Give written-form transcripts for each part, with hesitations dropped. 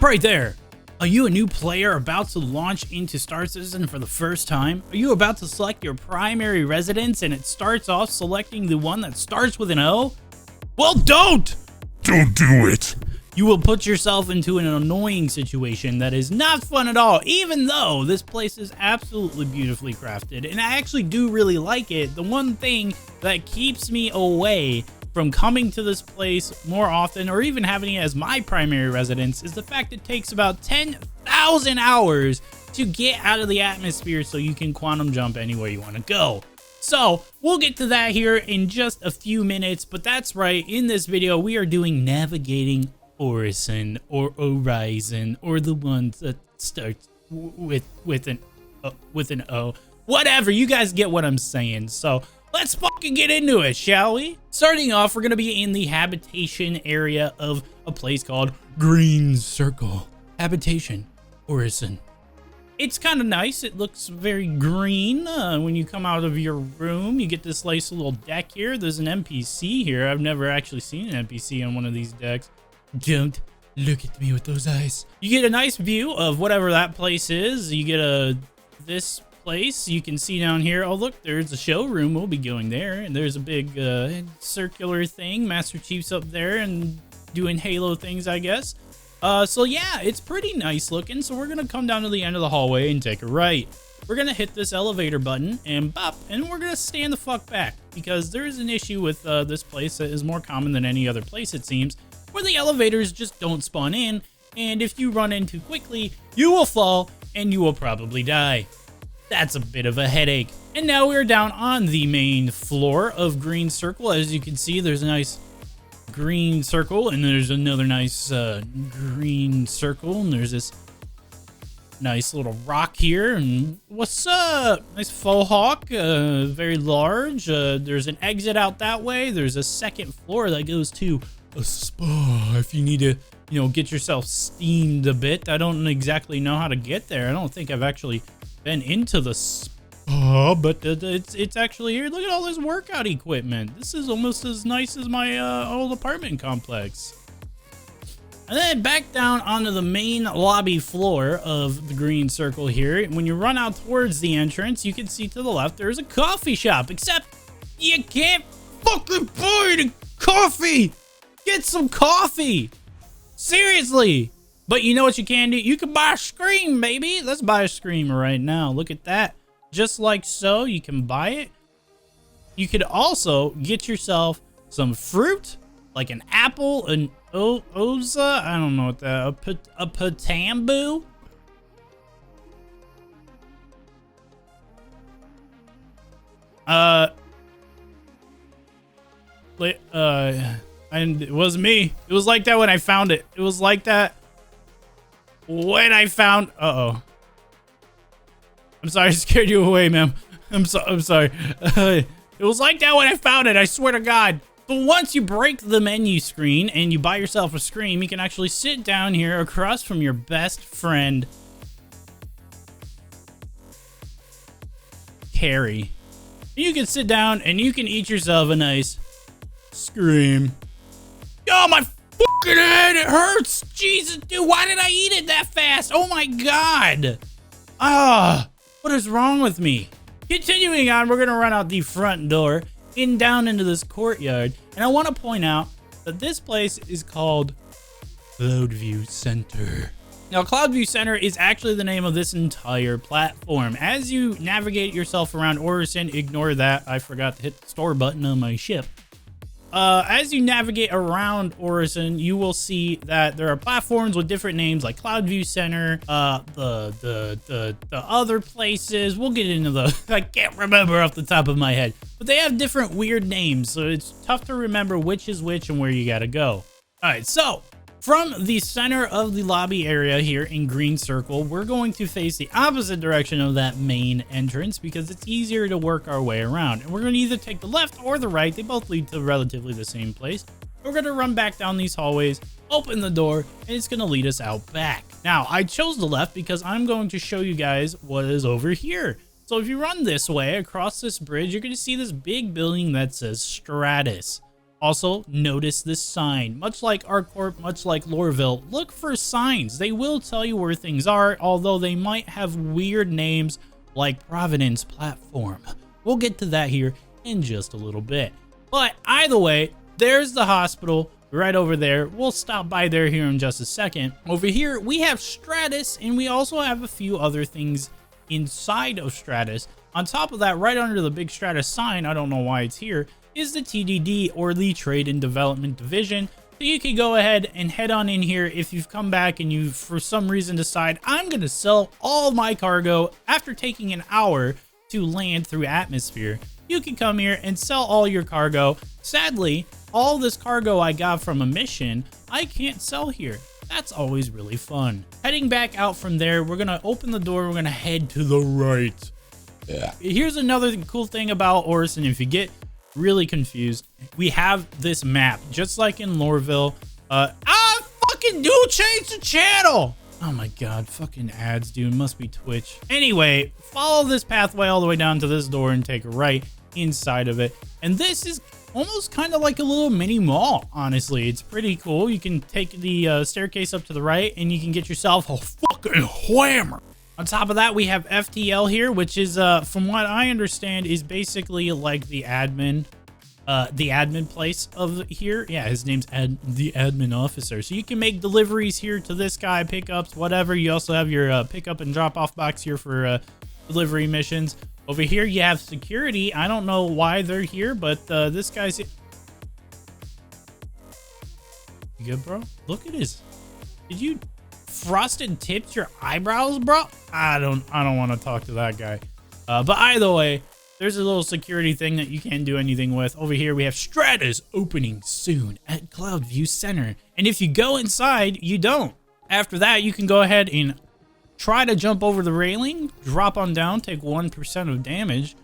Stop right there! Are you a new player about to launch into Star Citizen for the first time? Are you about to select your primary residence and it starts off selecting the one that starts with an O? Well, don't! Don't do it. You will put yourself into an annoying situation that is not fun at all, even though this place is absolutely beautifully crafted, and I actually do really like it. The one thing that keeps me away from coming to this place more often, or even having it as my primary residence, is the fact it takes about 10,000 hours to get out of the atmosphere so you can quantum jump anywhere you want to go. So, we'll get to that here in just a few minutes, but that's right, in this video we are doing navigating Orison or Horizon, or the ones that starts with an O. Whatever, you guys get what I'm saying. So let's fucking get into it, shall we? Starting off, we're gonna be in the habitation area of a place called Greencircle. Habitation, Orison. It's kind of nice. It looks very green. When you come out of your room, you get this nice little deck here. There's an NPC here. I've never actually seen an NPC on one of these decks. Don't look at me with those eyes. You get a nice view of whatever that place is. You get this place. You can see down here. Oh, look, there's a showroom. We'll be going there. And there's a big circular thing. Master Chief's up there and doing Halo things, I guess. So yeah, it's pretty nice looking. So we're gonna come down to the end of the hallway and take a right. We're gonna hit this elevator button and bop, and we're gonna stand the fuck back because there is an issue with this place that is more common than any other place, it seems, where the elevators just don't spawn in, and if you run in too quickly, you will fall and you will probably die. That's a bit of a headache. And now we're down on the main floor of Greencircle. As you can see, there's a nice green circle, and there's another nice green circle, and there's this nice little rock here. And what's up? Nice faux hawk, very large. There's an exit out that way. There's a second floor that goes to a spa if you need to, you know, get yourself steamed a bit. I don't exactly know how to get there. I don't think I've actually been into the spa, but it's actually here. Look at all this workout equipment. This is almost as nice as my old apartment complex. And then back down onto the main lobby floor of the Greencircle here. When you run out towards the entrance, you can see to the left there's a coffee shop, except you can't fucking buy the coffee. Get some coffee. Seriously. But you know what you can do? You can buy a Scream, baby. Let's buy a Scream right now. Look at that. Just like so, you can buy it. You could also get yourself some fruit, like an apple, an oza, I don't know what that, a patambu. And it wasn't me. It was like that when I found it. It was like that when I found... Uh-oh. I'm sorry, I scared you away, ma'am. I'm sorry. It was like that when I found it, I swear to God. But once you break the menu screen and you buy yourself a Scream, you can actually sit down here across from your best friend, Carrie. You can sit down and you can eat yourself a nice Scream. Oh, my fucking head, it hurts. Jesus, dude, why did I eat it that fast? Oh my God. What is wrong with me? Continuing on, we're gonna run out the front door and down into this courtyard. And I want to point out that this place is called Cloudview Center. Now, Cloudview Center is actually the name of this entire platform. As you navigate yourself around Orison, ignore that. I forgot to hit the store button on my ship. As you navigate around Orison, you will see that there are platforms with different names like Cloudview Center, the other places. We'll get into those. I can't remember off the top of my head, but they have different weird names, so it's tough to remember which is which and where you gotta go. All right, so from the center of the lobby area here in Greencircle, we're going to face the opposite direction of that main entrance because it's easier to work our way around. And we're going to either take the left or the right. They both lead to relatively the same place. We're going to run back down these hallways, open the door, and it's going to lead us out back. Now, I chose the left because I'm going to show you guys what is over here. So if you run this way across this bridge, you're going to see this big building that says Stratus. Also, notice this sign. Much like ArcCorp, much like Lorville, look for signs. They will tell you where things are, although they might have weird names like Providence Platform. We'll get to that here in just a little bit. But either way, there's the hospital right over there. We'll stop by there here in just a second. Over here, we have Stratus, and we also have a few other things inside of Stratus. On top of that, right under the big Stratus sign, I don't know why it's here, is the TDD, or the Trade and Development Division. So you can go ahead and head on in here if you've come back and you, for some reason, decide, I'm going to sell all my cargo after taking an hour to land through atmosphere. You can come here and sell all your cargo. Sadly, all this cargo I got from a mission, I can't sell here. That's always really fun. Heading back out from there, we're going to open the door. We're going to head to the right. Yeah. Here's another cool thing about Orison. If you get really confused, we have this map just like in Lorville. Fucking dude, change the channel. Oh my god, fucking ads, dude. Must be Twitch. Anyway, follow this pathway all the way down to this door and take a right inside of it. And this is almost kind of like a little mini mall, honestly. It's pretty cool. You can take the staircase up to the right and you can get yourself a fucking whammer. On top of that, we have FTL here, which is, from what I understand, is basically like the admin place of here. Yeah, his name's the admin officer. So you can make deliveries here to this guy, pickups, whatever. You also have your pickup and drop off box here for delivery missions. Over here, you have security. I don't know why they're here, but this guy's... You good, bro? Look at his... Did you... frosted tips your eyebrows, bro? I don't want to talk to that guy. But either way, there's a little security thing that you can't do anything with. Over here, we have Stratus opening soon at Cloudview Center. And if you go inside, you don't. After that, you can go ahead and try to jump over the railing, drop on down, take 1% of damage.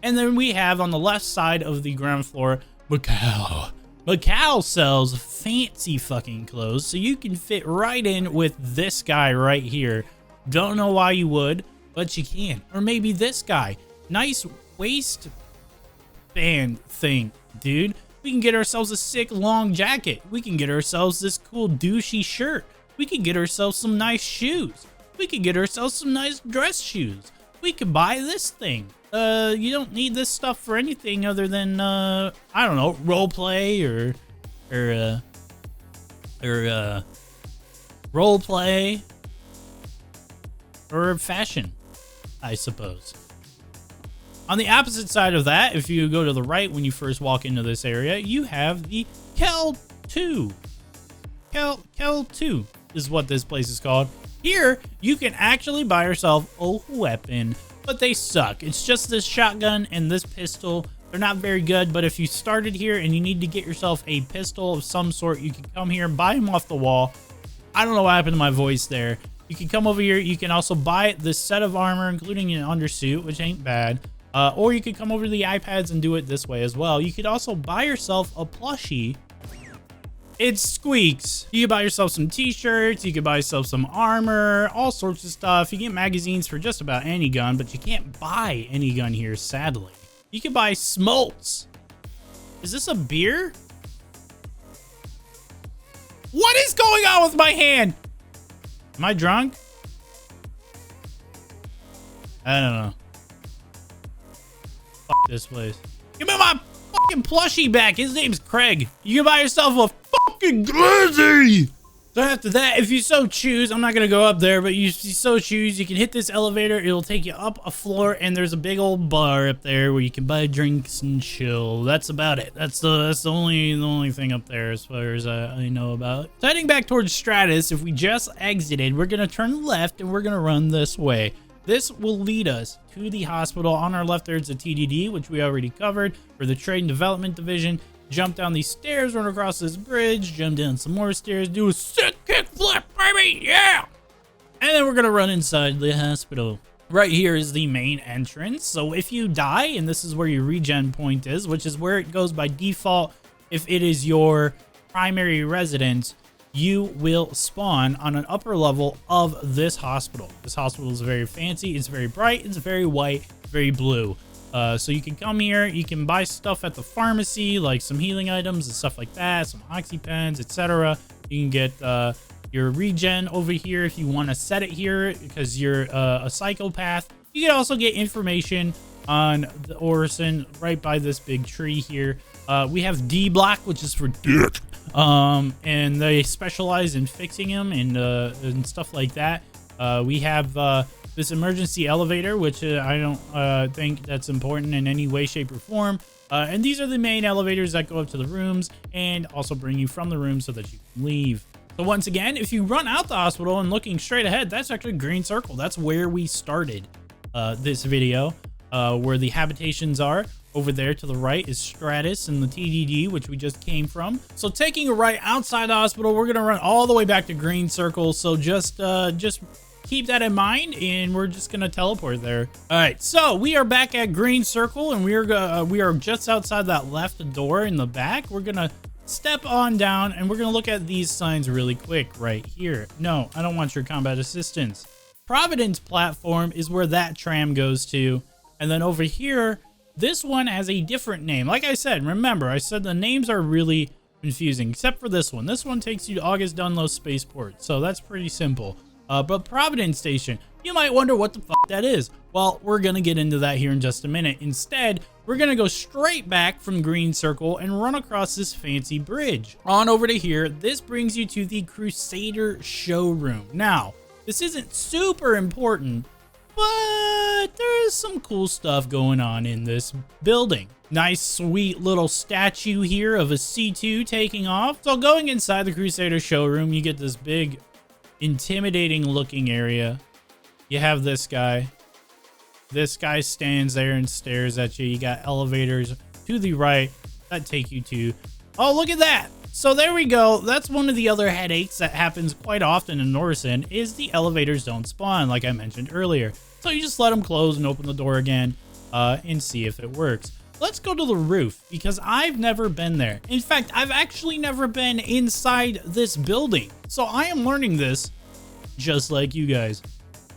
And then we have on the left side of the ground floor, Macau. Macau sells fancy fucking clothes, so you can fit right in with this guy right here. Don't know why you would, but you can. Or maybe this guy. Nice waistband thing, dude. We can get ourselves a sick long jacket. We can get ourselves this cool douchey shirt. We can get ourselves some nice shoes. We could get ourselves some nice dress shoes. We could buy this thing. You don't need this stuff for anything other than, I don't know, role play or role play or fashion, I suppose. On the opposite side of that, if you go to the right when you first walk into this area, you have the Kel-To. Kel-To is what this place is called. Here, you can actually buy yourself a weapon, but they suck. It's just this shotgun and this pistol. They're not very good, but if you started here and you need to get yourself a pistol of some sort, you can come here and buy them off the wall. I don't know what happened to my voice there. You can come over here. You can also buy this set of armor, including an undersuit, which ain't bad. Or you could come over to the iPads and do it this way as well. You could also buy yourself a plushie. It squeaks. You can buy yourself some t-shirts, you can buy yourself some armor, all sorts of stuff. You get magazines for just about any gun, but you can't buy any gun here, sadly. You can buy smolts. Is this a beer? What is going on with my hand? Am I drunk? I don't know. Fuck this place. Give me my fucking plushie back. His name's Craig. You can buy yourself a fucking glizzy. So after that, if you so choose, I'm not gonna go up there, but you so choose, you can hit this elevator. It'll take you up a floor, and there's a big old bar up there where you can buy drinks and chill. That's about it. That's the only thing up there as far as I know about. So heading back towards Stratus, if we just exited, we're gonna turn left and we're gonna run this way. This will lead us to the hospital. On our left, there's a TDD, which we already covered, for the Trade and Development Division. Jump down these stairs, run across this bridge, jump down some more stairs, do a sick kickflip, baby, yeah! And then we're gonna run inside the hospital. Right here is the main entrance. So if you die, and this is where your regen point is, which is where it goes by default, if it is your primary residence, you will spawn on an upper level of this hospital. This hospital is very fancy, it's very bright, it's very white, very blue. So you can come here, you can buy stuff at the pharmacy, like some healing items and stuff like that, some oxy pens, etc. You can get your regen over here if you want to set it here because you're a psychopath. You can also get information on the Orison right by this big tree here. We have D block, which is for dick. And they specialize in fixing them and stuff like that. We have this emergency elevator, which I don't think that's important in any way, shape, or form. And these are the main elevators that go up to the rooms and also bring you from the room so that you can leave. So once again, if you run out the hospital and looking straight ahead, that's actually Greencircle. That's where we started this video, where the habitations are. Over there to the right is Stratus and the TDD, which we just came from. So taking a right outside the hospital, we're gonna run all the way back to Greencircle. So just keep that in mind, and we're just gonna teleport there. All right, so we are back at Greencircle, and we are just outside that left door in the back. We're gonna step on down, and we're gonna look at these signs really quick right here. No, I don't want your combat assistance. Providence Platform is where that tram goes to, and then over here, this one has a different name. Like I said, remember, I said the names are really confusing, except for this one. This one takes you to August Dunlow Spaceport, so that's pretty simple. But Providence Station, you might wonder what the fuck that is. Well, we're gonna get into that here in just a minute. Instead, we're gonna go straight back from Greencircle and run across this fancy bridge. On over to here, this brings you to the Crusador Showrrom. Now, this isn't super important, but there is some cool stuff going on in this building. Nice, sweet little statue here of a C2 taking off. So going inside the Crusader Showrrom, you get this big, intimidating looking area. You have this guy. This guy stands there and stares at you. You got elevators to the right that take you to... Oh, look at that! So there we go. That's one of the other headaches that happens quite often in Orison, is the elevators don't spawn, like I mentioned earlier. So you just let them close and open the door again and see if it works. Let's go to the roof, because I've never been there. In fact, I've actually never been inside this building. So I am learning this just like you guys.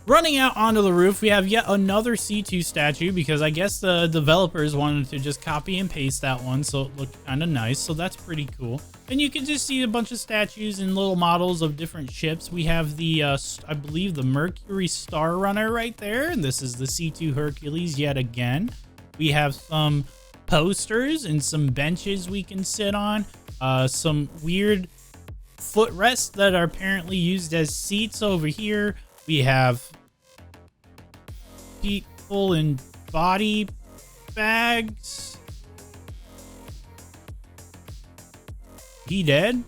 Running out onto the roof, we have yet another C2 statue, because I guess the developers wanted to just copy and paste that one, so it looked kind of nice. So that's pretty cool. And you can just see a bunch of statues and little models of different ships. We have the, I believe, the Mercury Star Runner right there. And this is the C2 Hercules yet again. We have some posters and some benches we can sit on. Some weird footrests that are apparently used as seats over here. We have people in body bags. He dead?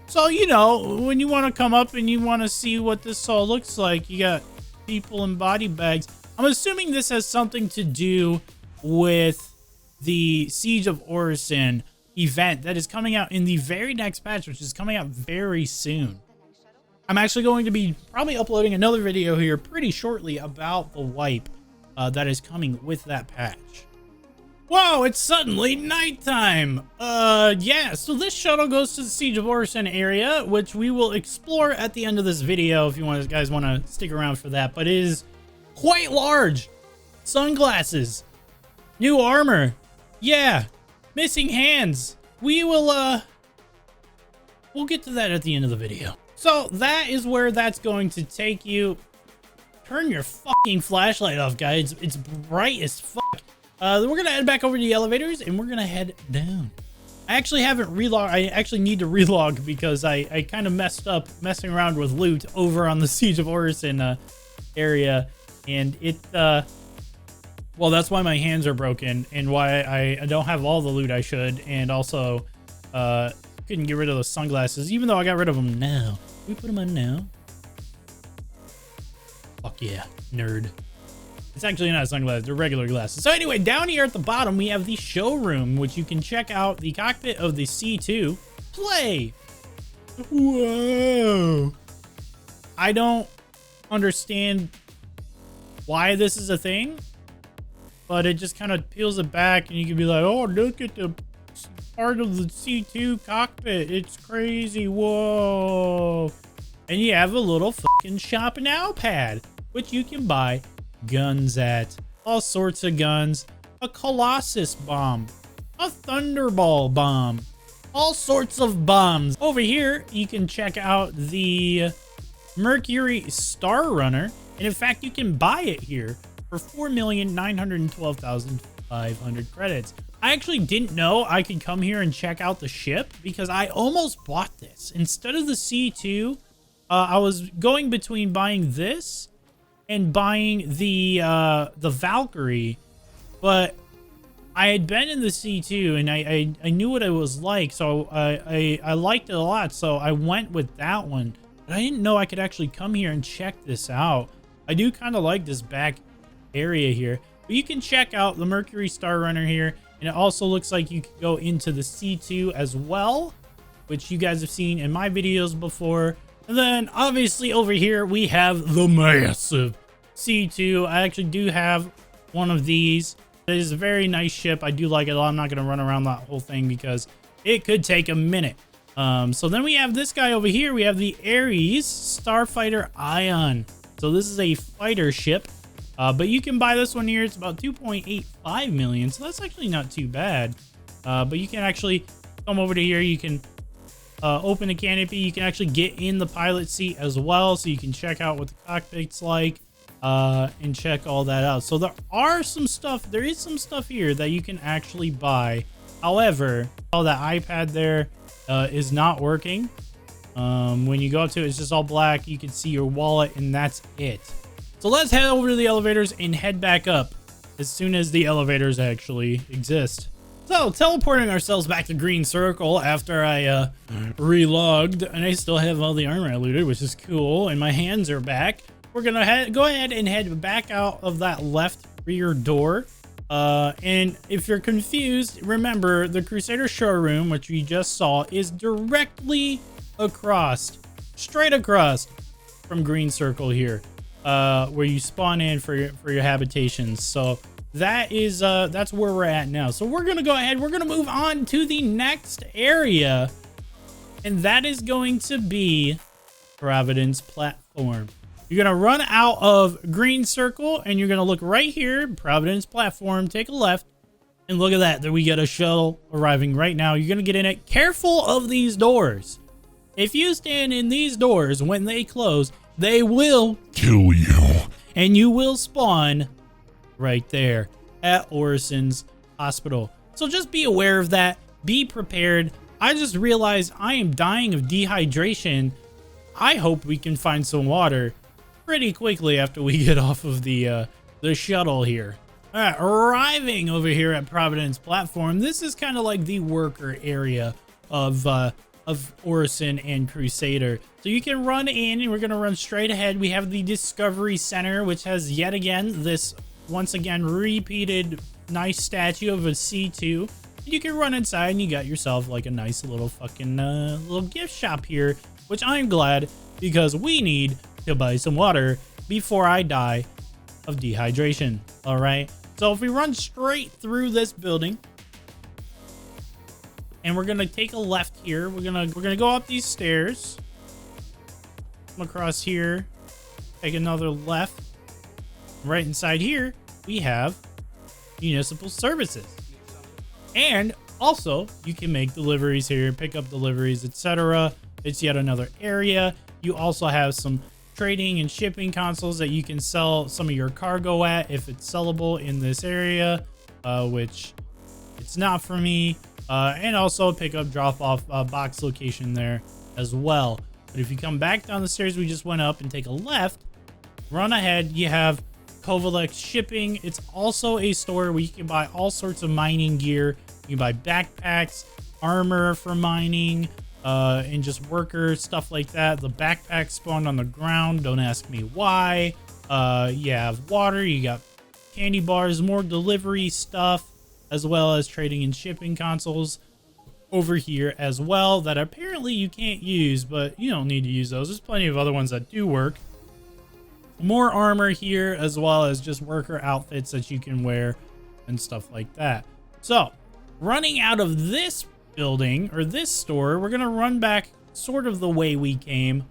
So, you know, when you want to come up and you want to see what this all looks like, you got people in body bags. I'm assuming this has something to do with the Siege of Orison event that is coming out in the very next patch, which is coming out very soon. I'm actually going to be probably uploading another video here pretty shortly about the wipe that is coming with that patch. Whoa, it's suddenly nighttime. Yeah, so this shuttle goes to the Siege of Orison area, which we will explore at the end of this video if you guys want to stick around for that. But it is quite large. Sunglasses. New armor. Yeah. Missing hands. We'll get to that at the end of the video. So that is where that's going to take you. Turn your fucking flashlight off, guys. It's bright as fuck. Then we're gonna head back over to the elevators and we're gonna head down. I actually haven't relogged. I actually need to relog because I kind of messed up messing around with loot over on the Siege of Orison area, and it well, that's why my hands are broken and why I don't have all the loot I should, and also couldn't get rid of those sunglasses even though I got rid of them now. Can we put them on now? Fuck yeah, nerd. It's actually not sunglasses, they're regular glasses. So anyway, down here at the bottom, we have the showroom, which you can check out the cockpit of the C2. Play! Whoa! I don't understand why this is a thing, but it just kind of peels it back and you can be like, oh, look at the part of the C2 cockpit. It's crazy, whoa. And you have a little fucking shop now pad, which you can buy guns at. all sorts of guns, a Colossus bomb, a Thunderball bomb, all sorts of bombs. Over here, you can check out the Mercury Star Runner. And in fact, you can buy it here for 4,912,500 credits. I actually didn't know I could come here and check out the ship because I almost bought this. Instead of the C2, I was going between buying this and buying the Valkyrie, but I had been in the C2 and I knew what it was like, so I liked it a lot, so I went with that one. But I didn't know I could actually come here and check this out. I do kind of like this back area here, but you can check out the Mercury Star Runner here, and it also looks like you could go into the C2 as well, which you guys have seen in my videos before. And then obviously over here we have the massive C2. I actually do have one of these. It is a very nice ship. I do like it a lot. I'm not going to run around that whole thing because it could take a minute. So then we have this guy over here. We have the Ares Starfighter Ion. So this is a fighter ship, but you can buy this one here. It's about 2.85 million. So that's actually not too bad. But you can actually come over to here. You can open the canopy. You can actually get in the pilot seat as well. So you can check out what the cockpit's like and check all that out. So there is some stuff here that you can actually buy. However, that iPad there is not working. When you go up to it, it's just all black. You can see your wallet and that's it. So let's head over to the elevators and head back up as soon as the elevators actually exist. So teleporting ourselves back to Greencircle after I relogged, and I still have all the armor I looted, which is cool, and my hands are back. We're gonna go ahead and head back out of that left rear door. And if you're confused, remember the Crusador Showrrom, which we just saw, is directly across, straight across from Greencircle here, where you spawn in for your habitations. So that is that's where we're at now. So we're gonna go ahead, we're gonna move on to the next area, and that is going to be Providence Platform. You're gonna run out of Greencircle and you're gonna look right here, Providence Platform, take a left, and look at that. There we got a shuttle arriving right now. You're gonna get in it. Careful of these doors. If you stand in these doors, when they close, they will kill you. And you will spawn right there at Orison's hospital. So just be aware of that. Be prepared. I just realized I am dying of dehydration. I hope we can find some water pretty quickly after we get off of the shuttle here. All right, arriving over here at Providence Platform. This is kind of like the worker area of Orison and Crusader. So you can run in, and we're going to run straight ahead. We have the Discovery Center, which has yet again this once again repeated nice statue of a C2. You can run inside and you got yourself like a nice little fucking little gift shop here, which I'm glad, because we need to buy some water before I die of dehydration. All right, so if we run straight through this building and we're gonna take a left here, we're gonna go up these stairs, come across here, take another left. Right inside here we have municipal services, and also you can make deliveries here, pick up deliveries, etc. It's yet another area. You also have some trading and shipping consoles that you can sell some of your cargo at if it's sellable in this area, which it's not for me, and also pick up drop off box location there as well. But if you come back down the stairs we just went up and take a left, run ahead, you have Covalex shipping. It's also a store where you can buy all sorts of mining gear. You can buy backpacks, armor for mining, and just worker stuff like that. The backpack spawned on the ground, don't ask me why. You have water, you got candy bars, more delivery stuff, as well as trading and shipping consoles over here as well that apparently you can't use, but you don't need to use those. There's plenty of other ones that do work. More armor here, as well as just worker outfits that you can wear and stuff like that. So running out of this building or this store, we're gonna run back sort of the way we came,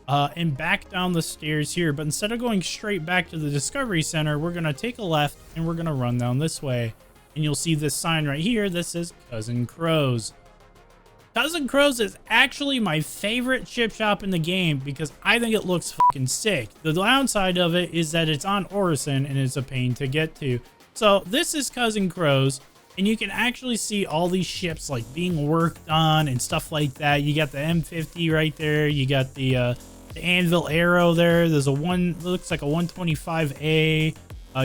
and back down the stairs here. But instead of going straight back to the Discovery Center, we're going to take a left and we're going to run down this way. And you'll see this sign right here that says Cousin Crow's. Cousin Crow's is actually my favorite chip shop in the game because I think it looks fucking sick. The downside of it is that it's on Orison and it's a pain to get to. So this is Cousin Crow's, and you can actually see all these ships like being worked on and stuff like that. You got the M50 right there. You got the Anvil Arrow there. There's a looks like a 125A.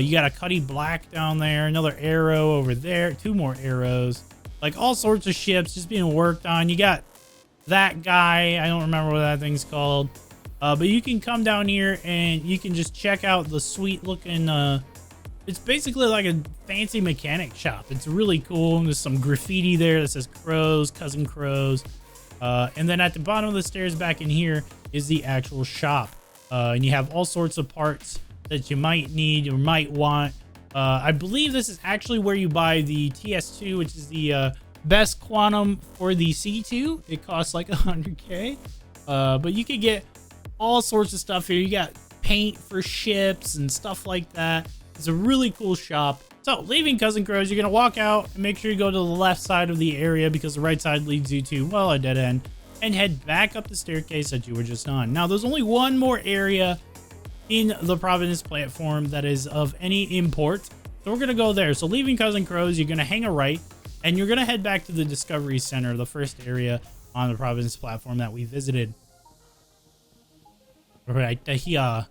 You got a Cuddy Black down there. Another arrow over there. 2 more arrows. Like all sorts of ships just being worked on. You got that guy. I don't remember what that thing's called. But you can come down here and you can just check out the sweet looking... it's basically like a fancy mechanic shop. It's really cool. There's some graffiti there that says Crow's, Cousin Crow's. And then at the bottom of the stairs back in here is the actual shop. And you have all sorts of parts that you might need or might want. I believe this is actually where you buy the TS2, which is the best quantum for the C2. It costs like 100K. But you can get all sorts of stuff here. You got paint for ships and stuff like that. It's a really cool shop. So leaving Cousin Crow's, you're going to walk out and make sure you go to the left side of the area because the right side leads you to, well, a dead end, and head back up the staircase that you were just on. Now, there's only one more area in the Providence platform that is of any import. So we're going to go there. So leaving Cousin Crow's, you're going to hang a right and you're going to head back to the Discovery Center, the first area on the Providence platform that we visited. Right here.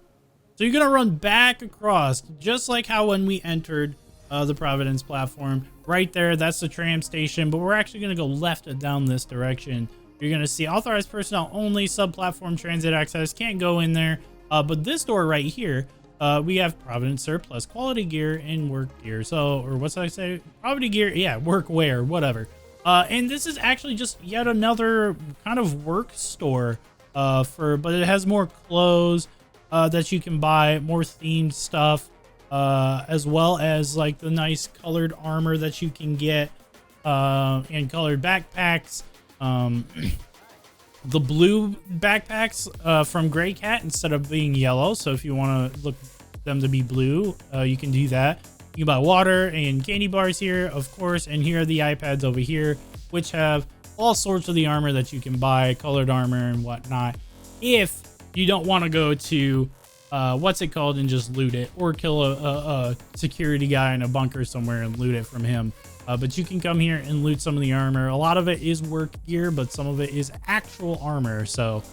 So you're going to run back across, just like how when we entered the Providence platform. Right there, that's the tram station, but we're actually going to go left and down this direction. You're going to see authorized personnel only, sub-platform transit access, can't go in there. But this door right here, we have Providence surplus, quality gear, and work gear. So, or what's I say? Property gear, yeah, workwear, whatever. And this is actually just yet another kind of work store but it has more clothes that you can buy, more themed stuff, as well as like the nice colored armor that you can get, and colored backpacks. The blue backpacks from Grey Cat instead of being yellow. So if you want to look them to be blue, you can do that. You can buy water and candy bars here, of course. And here are the iPads over here, which have all sorts of the armor that you can buy, colored armor and whatnot. If you don't want to go to, what's it called, and just loot it, or kill a security guy in a bunker somewhere and loot it from him. But you can come here and loot some of the armor. A lot of it is work gear, but some of it is actual armor, so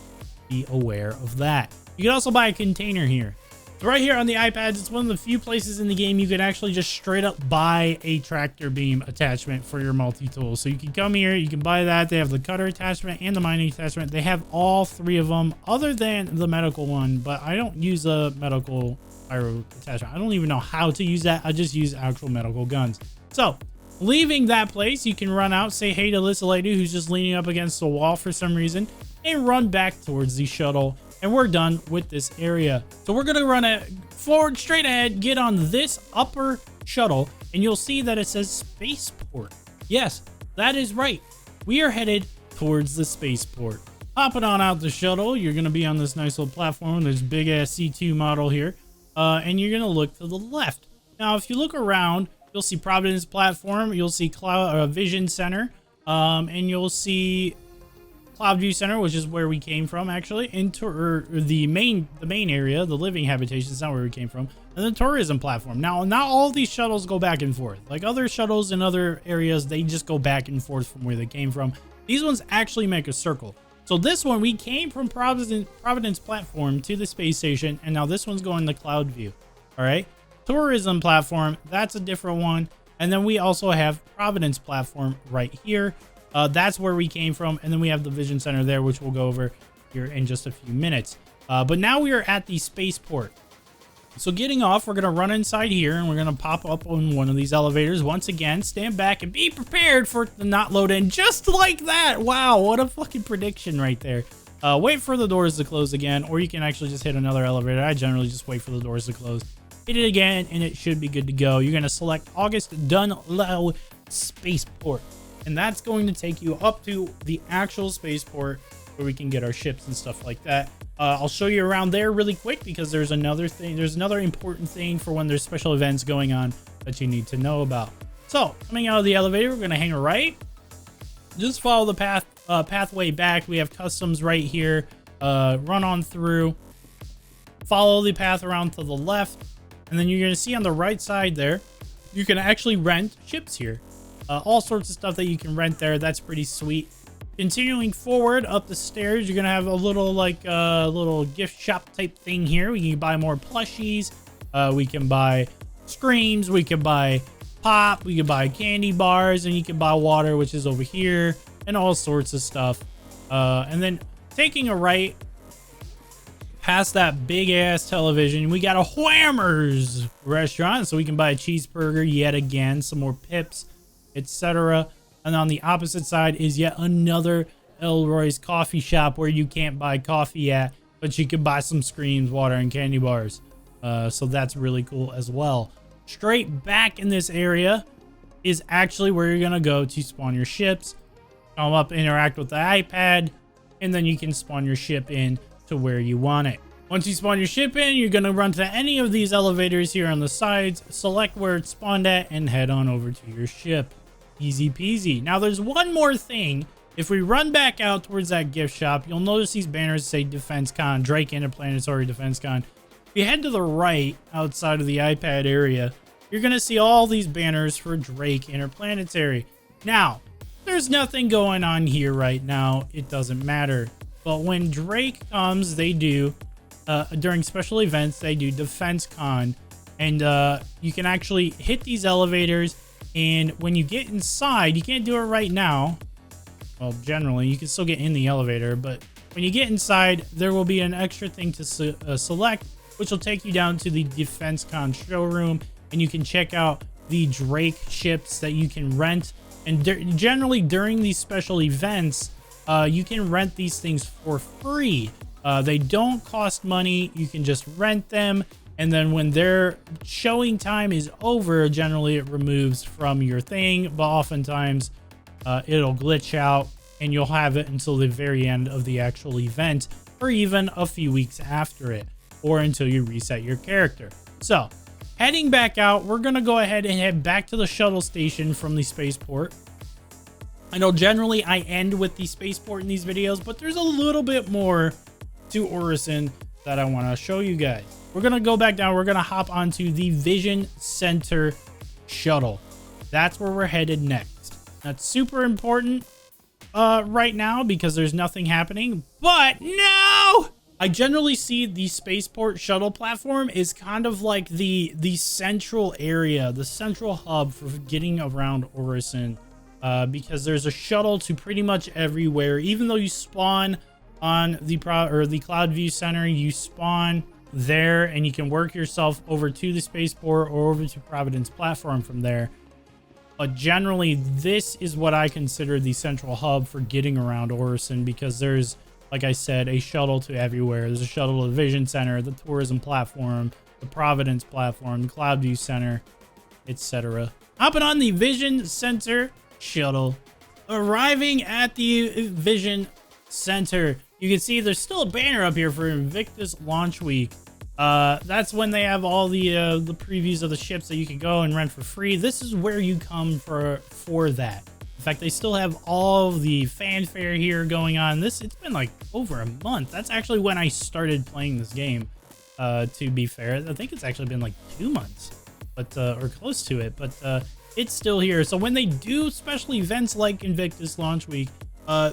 be aware of that. You can also buy a container here. So right here on the iPads, it's one of the few places in the game you can actually just straight up buy a tractor beam attachment for your multi-tool. So you can come here, you can buy that. They have the cutter attachment and the mining attachment. They have all 3 of them other than the medical one, but I don't use a medical pyro attachment. I don't even know how to use that. I just use actual medical guns. So leaving that place, you can run out, say hey to this lady who's just leaning up against the wall for some reason, and run back towards the shuttle. And we're done with this area. So we're going to run it forward, straight ahead, get on this upper shuttle, and you'll see that it says Spaceport. Yes, that is right. We are headed towards the Spaceport. Hopping on out the shuttle, you're going to be on this nice little platform, this big ass C2 model here, and you're going to look to the left. Now, if you look around, you'll see Providence Platform, you'll see Vision Center, and you'll see Cloudview Center, which is where we came from, actually, into the main area, the living habitation is not where we came from, and the tourism platform. Now, not all of these shuttles go back and forth. Like other shuttles in other areas, they just go back and forth from where they came from. These ones actually make a circle. So this one, we came from Providence Platform to the space station, and now this one's going to Cloudview. All right, tourism platform, that's a different one, and then we also have Providence Platform right here. That's where we came from, and then we have the Vision Center there, which we'll go over here in just a few minutes. But now we are at the Spaceport. So getting off, we're going to run inside here, and we're going to pop up on one of these elevators. Once again, stand back and be prepared for it to not load in just like that. Wow, what a fucking prediction right there. Wait for the doors to close again, or you can actually just hit another elevator. I generally just wait for the doors to close. Hit it again, and it should be good to go. You're going to select August Dunlow Spaceport. And that's going to take you up to the actual spaceport where we can get our ships and stuff like that. I'll show you around there really quick because there's another thing. There's another important thing for when there's special events going on that you need to know about. So coming out of the elevator, we're going to hang a right. Just follow the pathway back. We have customs right here. Run on through. Follow the path around to the left. And then you're going to see on the right side there, you can actually rent ships here. All sorts of stuff that you can rent there. That's pretty sweet. Continuing forward up the stairs, you're going to have a little little gift shop type thing here. We can buy more plushies. We can buy screams. We can buy pop. We can buy candy bars, and you can buy water, which is over here, and all sorts of stuff. And then taking a right past that big ass television, we got a Whammers restaurant, so we can buy a cheeseburger yet again, some more pips, etc. And on the opposite side is yet another Elroy's coffee shop where you can't buy coffee at, but you can buy some screams, water, and candy bars. So that's really cool as well. Straight back in this area is actually where you're going to go to spawn your ships. Come up, interact with the iPad, and then you can spawn your ship in to where you want it. Once you spawn your ship in, you're going to run to any of these elevators here on the sides, select where it's spawned at, and head on over to your ship. Easy peasy. Now there's one more thing. If we run back out towards that gift shop, you'll notice these banners say Defensecon, Drake Interplanetary Defensecon. If you head to the right outside of the iPad area, you're going to see all these banners for Drake Interplanetary. Now, there's nothing going on here right now. It doesn't matter. But when Drake comes, they do, during special events, they do Defensecon. And you can actually hit these elevators. And when you get inside, you can't do it right now. Well, generally, you can still get in the elevator. But when you get inside, there will be an extra thing to select, which will take you down to the Defensecon showroom. And you can check out the Drake ships that you can rent. And generally, during these special events, you can rent these things for free. They don't cost money. You can just rent them. And then when their showing time is over, generally it removes from your thing. But oftentimes it'll glitch out and you'll have it until the very end of the actual event, or even a few weeks after it, or until you reset your character. So heading back out, we're going to go ahead and head back to the shuttle station from the spaceport. I know generally I end with the spaceport in these videos, but there's a little bit more to Orison that I want to show you guys. We're going to go back down. We're going to hop onto the Vision Center shuttle. That's where we're headed next. That's super important right now because there's nothing happening. But no! I generally see the Spaceport shuttle platform is kind of like the central area, the central hub for getting around Orison. Because there's a shuttle to pretty much everywhere. Even though you spawn on the Cloud View Center, you spawn there and you can work yourself over to the Spaceport or over to Providence Platform from there. But generally, this is what I consider the central hub for getting around Orison, because there's, like I said, a shuttle to everywhere. There's a shuttle to the Vision Center, the Tourism Platform, the Providence Platform, the Cloud View Center, etc. Hopping on the Vision Center shuttle, arriving at the Vision Center, you can see there's still a banner up here for Invictus Launch Week. That's when they have all the previews of the ships that you can go and rent for free. This is where you come for that. In fact, they still have all the fanfare here going on. It's been like over a month. That's actually when I started playing this game. To be fair, I think it's actually been like 2 months, but or close to it. But it's still here. So when they do special events like Invictus Launch Week, a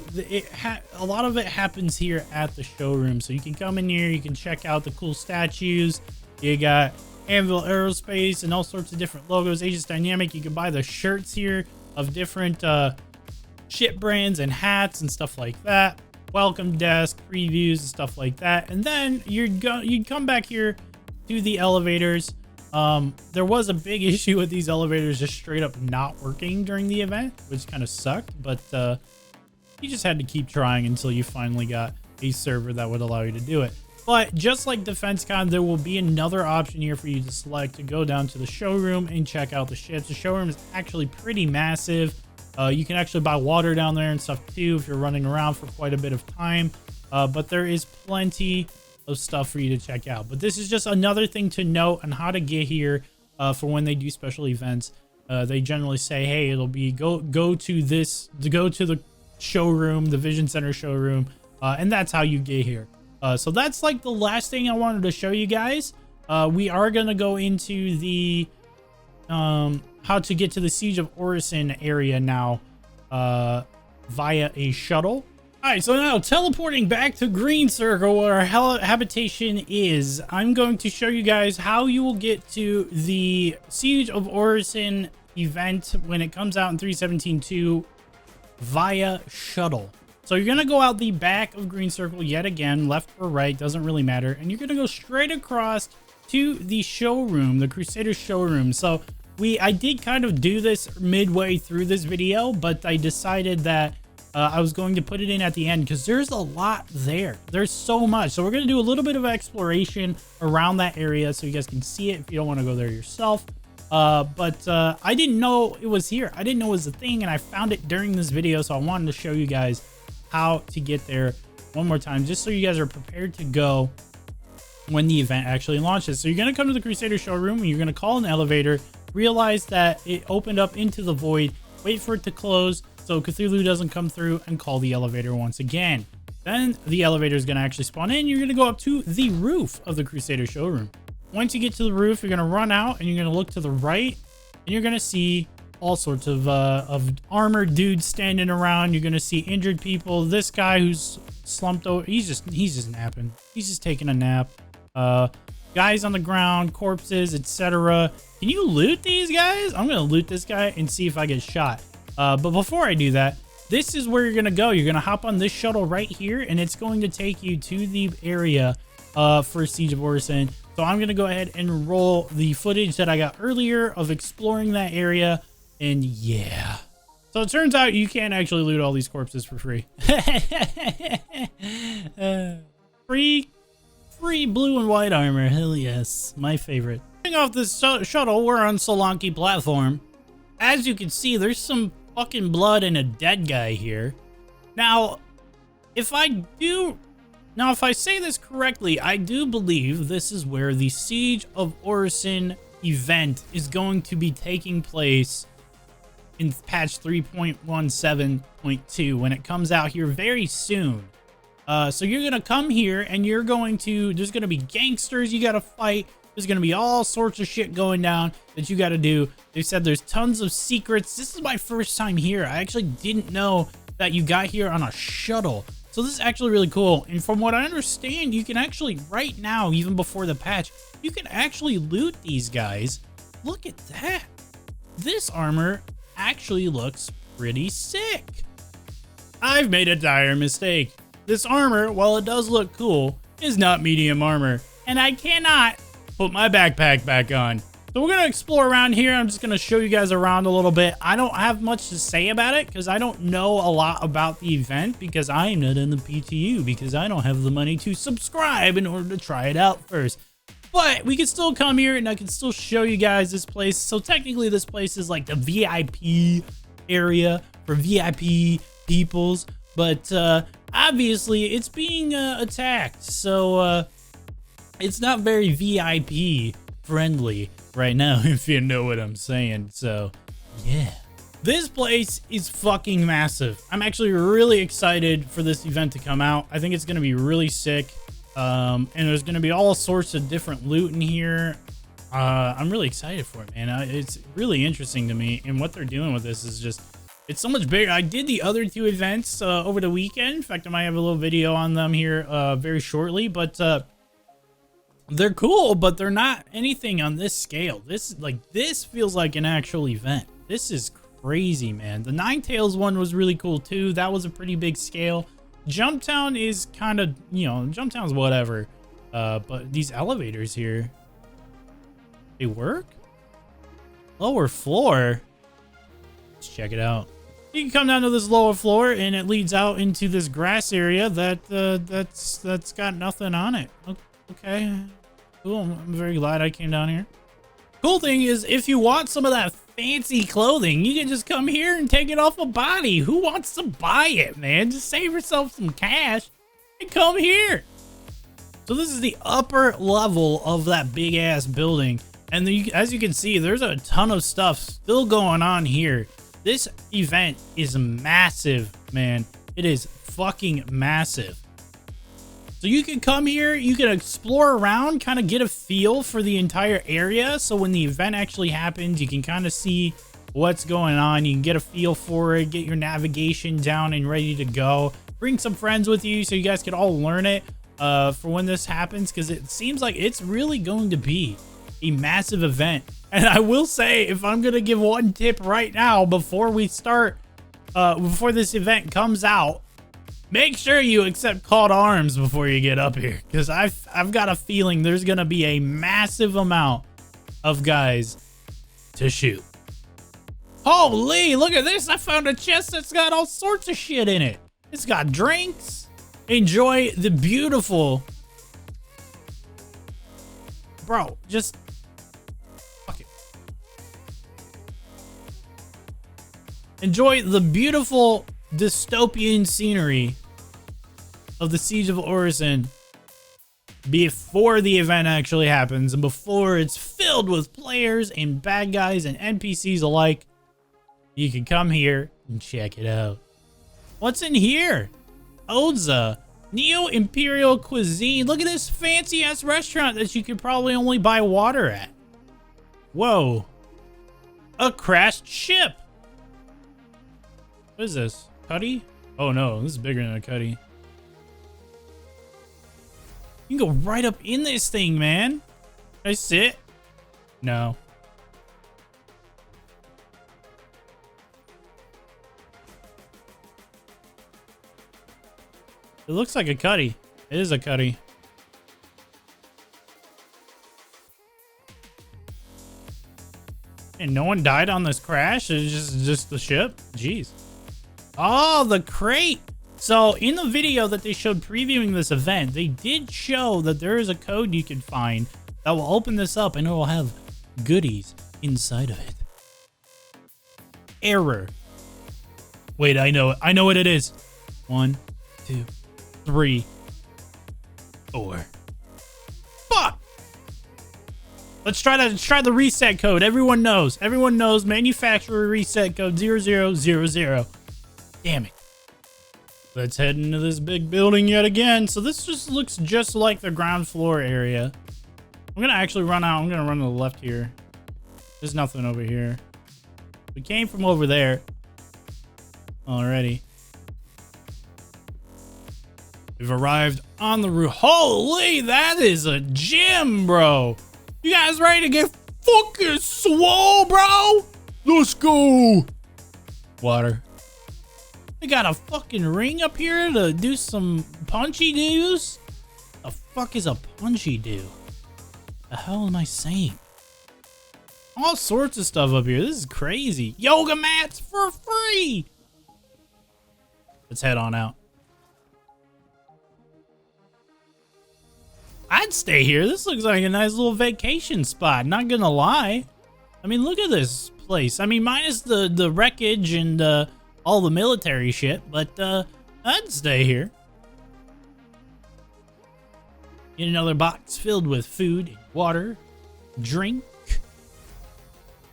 lot of it happens here at the showroom. So you can come in here, you can check out the cool statues. You got Anvil Aerospace and all sorts of different logos. Aegis Dynamic. You can buy the shirts here of different ship brands and hats and stuff like that. Welcome desk, previews and stuff like that. And then you'd come back here to the elevators. There was a big issue with these elevators just straight up not working during the event, which kind of sucked, but you just had to keep trying until you finally got a server that would allow you to do it. But just like Defensecon, there will be another option here for you to select to go down to the showroom and check out the ships. The showroom is actually pretty massive. You can actually buy water down there and stuff too if you're running around for quite a bit of time. But there is plenty of stuff for you to check out. But this is just another thing to note on how to get here for when they do special events. They generally say, hey, it'll be go to the showroom, the Vision Center showroom, and that's how you get here. So that's like the last thing I wanted to show you guys. We are gonna go into the how to get to the Siege of Orison area now via a shuttle. All right, so now teleporting back to Greencircle where our habitation is, I'm going to show you guys how you will get to the Siege of Orison event when it comes out in 3.17.2 via shuttle. So you're going to go out the back of Greencircle yet again, left or right, doesn't really matter. And you're going to go straight across to the showroom, the Crusader Showrrom. So I did kind of do this midway through this video, but I decided that I was going to put it in at the end because there's a lot there. There's so much. So we're going to do a little bit of exploration around that area so you guys can see it if you don't want to go there yourself. But I didn't know it was here. I didn't know it was a thing, and I found it during this video, so I wanted to show you guys how to get there one more time, just so you guys are prepared to go when the event actually launches. So you're going to come to the Crusader Showroom, and you're going to call an elevator, realize that it opened up into the void, wait for it to close so Cthulhu doesn't come through, and call the elevator once again. Then the elevator is going to actually spawn in. You're going to go up to the roof of the Crusader Showroom. Once you get to the roof, you're going to run out and you're going to look to the right, and you're going to see all sorts of armored dudes standing around. You're going to see injured people. This guy who's slumped over, he's just napping. He's just taking a nap. Guys on the ground, corpses, etc. Can you loot these guys? I'm going to loot this guy and see if I get shot. But before I do that, this is where you're going to go. You're going to hop on this shuttle right here, and it's going to take you to the area for Siege of Orison. So I'm going to go ahead and roll the footage that I got earlier of exploring that area. And yeah. So it turns out you can't actually loot all these corpses for free. Free blue and white armor. Hell yes. My favorite. Getting off this shuttle, we're on Solanke Platform. As you can see, there's some fucking blood and a dead guy here. Now, if I say this correctly, I do believe this is where the Siege of Orison event is going to be taking place in patch 3.17.2 when it comes out here very soon. So you're going to come here and there's going to be gangsters you got to fight. There's going to be all sorts of shit going down that you got to do. They said there's tons of secrets. This is my first time here. I actually didn't know that you got here on a shuttle. So this is actually really cool. And from what I understand, you can actually, right now, even before the patch, you can actually loot these guys. Look at that. This armor actually looks pretty sick. I've made a dire mistake. This armor, while it does look cool, is not medium armor. And I cannot put my backpack back on. So we're going to explore around here. I'm just going to show you guys around a little bit. I don't have much to say about it because I don't know a lot about the event because I am not in the PTU because I don't have the money to subscribe in order to try it out first. But we can still come here and I can still show you guys this place. So technically this place is like the VIP area for VIP peoples. But obviously it's being attacked. So it's not very VIP friendly right now, if you know what I'm saying. So yeah, this place is fucking massive. I'm actually really excited for this event to come out. I think it's gonna be really sick. And there's gonna be all sorts of different loot in here. I'm really excited for it, man. It's really interesting to me, and what they're doing with this is just, it's so much bigger. I did the other two events over the weekend. In fact, I might have a little video on them here very shortly, but they're cool, but they're not anything on this scale. This feels like an actual event. This is crazy, man. The Nine Tails one was really cool too. That was a pretty big scale. Jumptown is kind of, Jumptown's whatever. But these elevators here, they work? Lower floor? Let's check it out. You can come down to this lower floor and it leads out into this grass area that's got nothing on it. Okay. Cool. I'm very glad I came down here. Cool thing is, if you want some of that fancy clothing, you can just come here and take it off a body. Who wants to buy it, man? Just save yourself some cash and come here. So this is the upper level of that big ass building. And as you can see, there's a ton of stuff still going on here. This event is massive, man. It is fucking massive. So you can come here, you can explore around, kind of get a feel for the entire area. So when the event actually happens, you can kind of see what's going on. You can get a feel for it, get your navigation down and ready to go. Bring some friends with you so you guys can all learn it for when this happens, because it seems like it's really going to be a massive event. And I will say, if I'm going to give one tip right now before we start, before this event comes out, make sure you accept call to arms before you get up here, because I've got a feeling there's going to be a massive amount of guys to shoot. Holy, look at this. I found a chest that's got all sorts of shit in it. It's got drinks. Enjoy the beautiful... Bro, just... Fuck it. Enjoy the beautiful dystopian scenery of the Siege of Orison before the event actually happens and before it's filled with players and bad guys and NPCs alike. You can come here and check it out. What's in here? Oza, Neo-Imperial Cuisine. Look at this fancy ass restaurant that you could probably only buy water at. Whoa. A crashed ship. What is this? Cuddy? Oh no, this is bigger than a cuddy. You can go right up in this thing, man. Can I sit? No. It looks like a cuddy. It is a cuddy. And no one died on this crash? It's just the ship? Jeez. Oh, the crate. So in the video that they showed previewing this event, they did show that there is a code you can find that will open this up and it will have goodies inside of it. Error. Wait, I know it. I know what it is. 1, 2, 3, 4. Fuck. Let's try the reset code. Everyone knows. Everyone knows manufacturer reset code 0000. Damn it. Let's head into this big building yet again. So this just looks just like the ground floor area. I'm gonna actually run out. I'm gonna run to the left here. There's nothing over here. We came from over there already. We've arrived on the roof. Holy, that is a gym, bro. You guys ready to get fucking swole, bro? Let's go. Water. We got a fucking ring up here to do some punchy doos. The fuck is a punchy do? The hell am I saying? All sorts of stuff up here. This is crazy. Yoga mats for free. Let's head on out. I'd stay here. This looks like a nice little vacation spot. Not gonna lie. I mean, look at this place. I mean, minus the wreckage and all the military shit, but I'd stay here. Get another box filled with food, water, drink,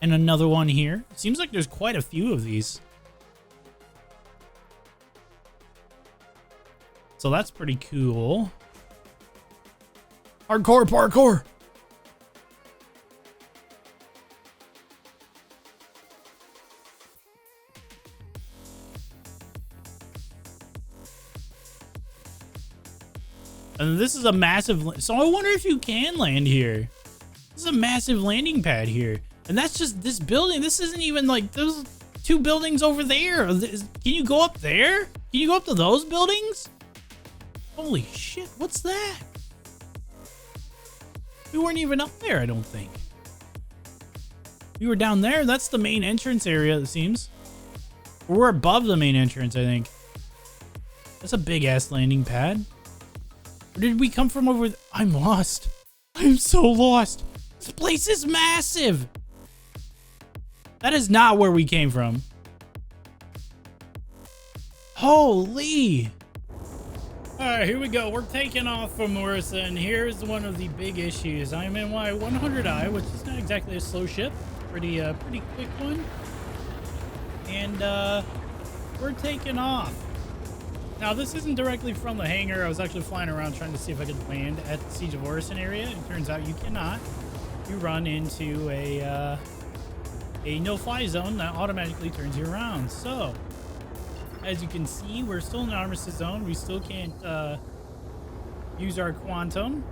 and another one here. Seems like there's quite a few of these. So that's pretty cool. Hardcore parkour. And this is a massive, so I wonder if you can land here. This is a massive landing pad here. And that's just this building. This isn't even like those two buildings over there. Can you go up there? Can you go up to those buildings? Holy shit, what's that? We weren't even up there, I don't think. We were down there. That's the main entrance area, it seems. We're above the main entrance, I think. That's a big-ass landing pad. Where did we come from over I'm lost. I'm so lost. This place is massive. That is not where we came from. Holy. All right, here we go. We're taking off from Orison. Here's one of the big issues. I'm in Y100I, which is not exactly a slow ship. Pretty quick one. And we're taking off. Now, this isn't directly from the hangar. I was actually flying around trying to see if I could land at the Siege of Orison area. It turns out you cannot. You run into a no-fly zone that automatically turns you around. So, as you can see, we're still in the armistice zone. We still can't use our quantum.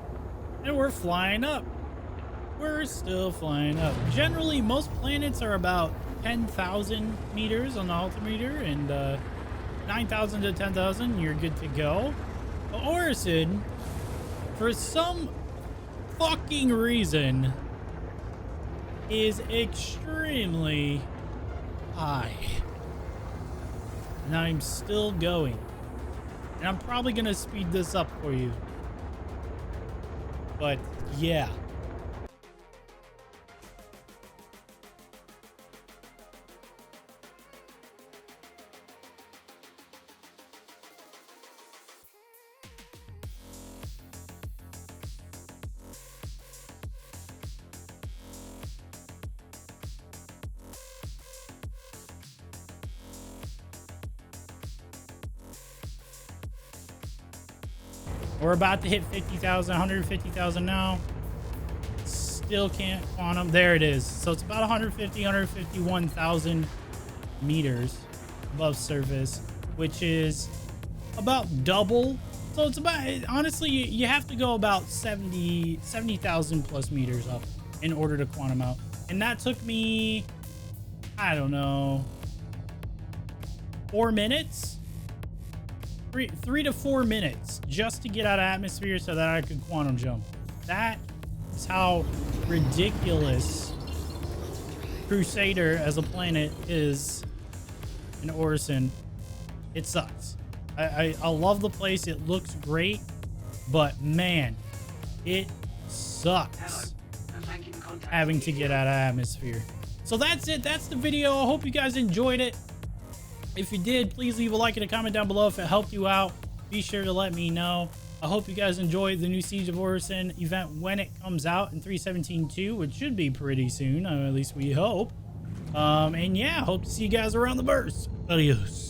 And we're flying up. We're still flying up. Generally, most planets are about 10,000 meters on the altimeter, and 9,000 to 10,000, you're good to go. But Orison, for some fucking reason, is extremely high. And I'm still going. And I'm probably gonna speed this up for you. But yeah. We're about to hit 50,000, 150,000 now. Still can't quantum. There it is. So it's about 150, 151,000 meters above surface, which is about double. So it's about, honestly, you have to go about 70,000 plus meters up in order to quantum out. And that took me, I don't know, 4 minutes? 3 to 4 minutes just to get out of atmosphere so that I could quantum jump. That is how ridiculous Crusader as a planet is in Orison. It sucks. I love the place. It looks great, but man, it sucks having to get out of atmosphere. So that's it. That's the video. I hope you guys enjoyed it. If you did, please leave a like and a comment down below if it helped you out. Be sure to let me know. I hope you guys enjoyed the new Siege of Orison event when it comes out in 3.17.2, which should be pretty soon, at least we hope. And yeah, hope to see you guys around the burst. Adios.